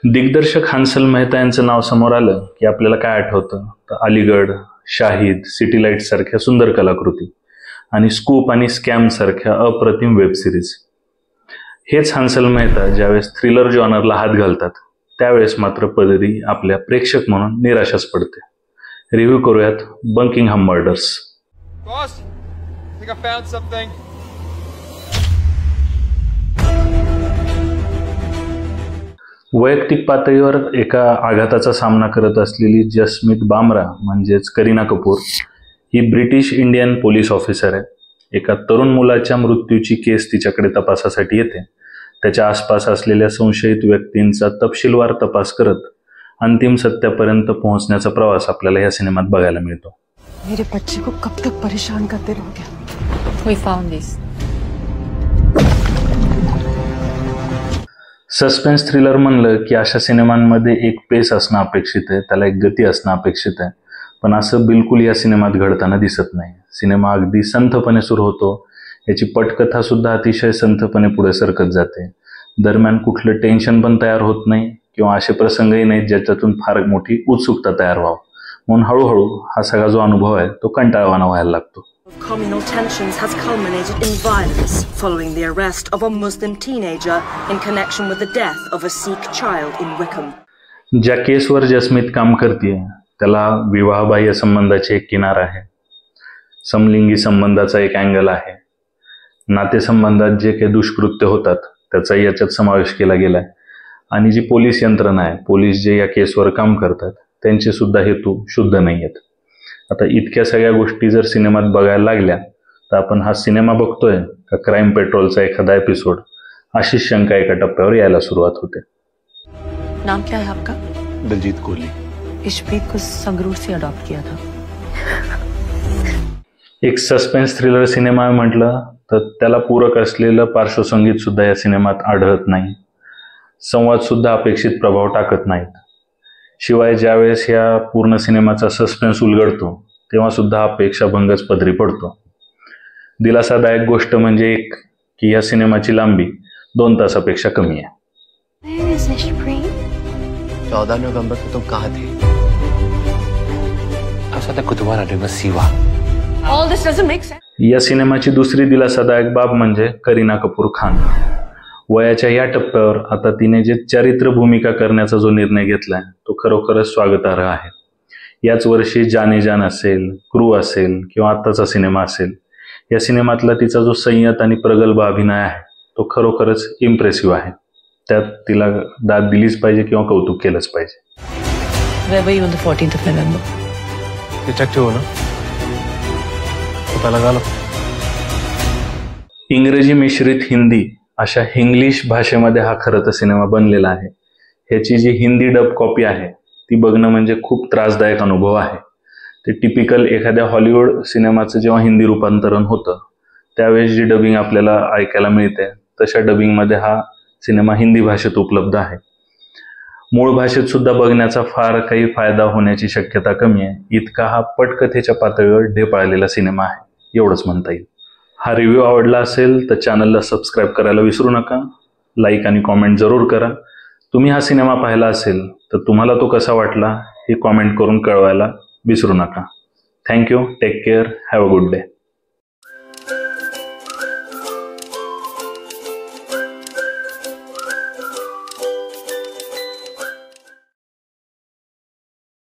दिग्दर्शक हंसल मेहता यांचं नाव समोर आलं की आपल्याला काय आठवतं तर अलीगड, शाहिद, सिटी लाईट सारख्या सुंदर कलाकृती आणि स्कूप आणि स्कॅम सारख्या अप्रतिम वेब सिरीज. हेच हंसल मेहता ज्यावेळेस थ्रिलर जॉनरला हात घालतात त्यावेळेस मात्र पदरी आपल्या प्रेक्षक म्हणून निराशाच पडते. रिव्ह्यू करूयात बकिंगहॅम मर्डर्स. वैयक्तिक पातळीवर एका आघाताचा सामना करत असलेली जसमीत बामरा म्हणजेच करीना कपूर ही ब्रिटिश इंडियन पोलीस ऑफिसर आहे. एका तरुण मुलाच्या मृत्यूची केस तिच्याकडे तपासासाठी येते. त्याच्या आसपास असलेल्या संशयित व्यक्तींचा तपशीलवार तपास करत अंतिम सत्यापर्यंत पोहोचण्याचा प्रवास आपल्याला या सिनेमात बघायला मिळतो. मेरे बच्चे को कब तक परेशान करते रहोगे? We found this. Suspense thriller म्हणलं की अशा सिनेमांमध्ये एक पेस असणं अपेक्षित आहे, त्याला एक गती असणं अपेक्षित आहे. पण असं बिलकुल या सिनेमात घडताना दिसत नाही. सिनेमा अगदी संथपणे सुरू होतो. याची पटकथा सुद्धा अतिशय संथपणे पुढे सरकत जाते. दरम्यान कुठलं टेन्शन पण तयार होत नाही किंवा असे प्रसंगही नाहीत ज्याच्यातून फार मोठी उत्सुकता तयार व्हावं. म्हणून हळूहळू हा सगळा जो अनुभव आहे तो कंटाळवाणा व्हायला लागतो. Communal tensions has culminated in violence following the arrest of a Muslim teenager in connection with the death of a Sikh child in Wickham. ज्या केसवर जसमीत काम करते त्याला विवाहबाह्य संबंधाची एक किनार आहे, समलिंगी संबंधाचा एक अँगल आहे, नातेसंबंधात जे काही दुष्कृत्य होतात त्याचाही याच्यात समावेश केला गेलाय आणि जी पोलीस यंत्रणा आहे, पोलीस जे या केसवर काम करतात त्यांचे सुद्धा हेतू शुद्ध नाही आहेत. आता इतक्या सगळ्या गोष्टी जर सिनेमात बघायला लागल्या तर आपण हा सिनेमा बघतोय का क्राईम पेट्रोलचा एखादा एपिसोड, अशी शंका एका टप्प्यावर यायला सुरुवात होते. नाम क्या है आपका? दलजीत कोहली. इशप्रीत को संगरूर से अडॉप्ट किया था. एक सस्पेन्स थ्रिलर सिनेमा म्हटलं तर त्याला पूरक असलेलं पार्श्वसंगीत सुद्धा या सिनेमात आढळत नाही. संवाद सुद्धा अपेक्षित प्रभाव टाकत नाहीत. शिवाय ज्यावेळेस ह्या पूर्ण सिनेमाचा सस्पेन्स उलगडतो तेव्हा सुद्धा अपेक्षाभंगच पदरी पडतो. दिलासादायक गोष्ट म्हणजे एक की या सिनेमाची लांबी 2 तासापेक्षा कमी आहे. 14 नवंबर को तुम कहाँ थे? All this doesn't make sense. या सिनेमाची दुसरी दिलासादायक बाब म्हणजे करीना कपूर खान. वयाच्या या टप्प्यावर आता तिने जे चारित्र्य भूमिका करण्याचा जो निर्णय घेतलाय तो खरोखरच स्वागतार्ह आहे. याच वर्षी जाने जान असेल, क्रू असेल किंवा आत्ताचा सिनेमा असेल, या सिनेमातला तिचा जो संयत आणि प्रगल्भ अभिनय आहे तो खरोखरच इम्प्रेसिव्ह आहे. त्यात तिला दाद दिलीच पाहिजे किंवा कौतुक केलंच पाहिजे. Where were you on the 14th of November? Detective हो ना, पता लगा लो. इंग्रजी मिश्रित हिंदी अशा हिंग्लिश भाषेमध्ये हा खरं तर सिनेमा बनलेला आहे. ह्याची जी हिंदी डब कॉपी आहे ती बघणं म्हणजे खूप त्रासदायक अनुभव आहे. ते टिपिकल एखाद्या हॉलिवूड सिनेमाचं जेव्हा हिंदी रूपांतरण होतं त्यावेळेस जी डबिंग आपल्याला ऐकायला मिळते तशा डबिंगमध्ये हा सिनेमा हिंदी भाषेत उपलब्ध आहे. मूळ भाषेत सुद्धा बघण्याचा फार काही फायदा होण्याची शक्यता कमी आहे. इतका हा पटकथेच्या पातळीवर ढेपाळलेला सिनेमा आहे एवढंच म्हणता येईल. हा रिव्ह्यू आवडला असेल तर चॅनलला सबस्क्राईब करायला विसरू नका. लाईक आणि कॉमेंट जरूर करा. तुम्ही हा सिनेमा पाहिला असेल तर तुम्हाला तो कसा वाटला हे कॉमेंट करून कळवायला विसरू नका. Thank you. Take care. Have a good day.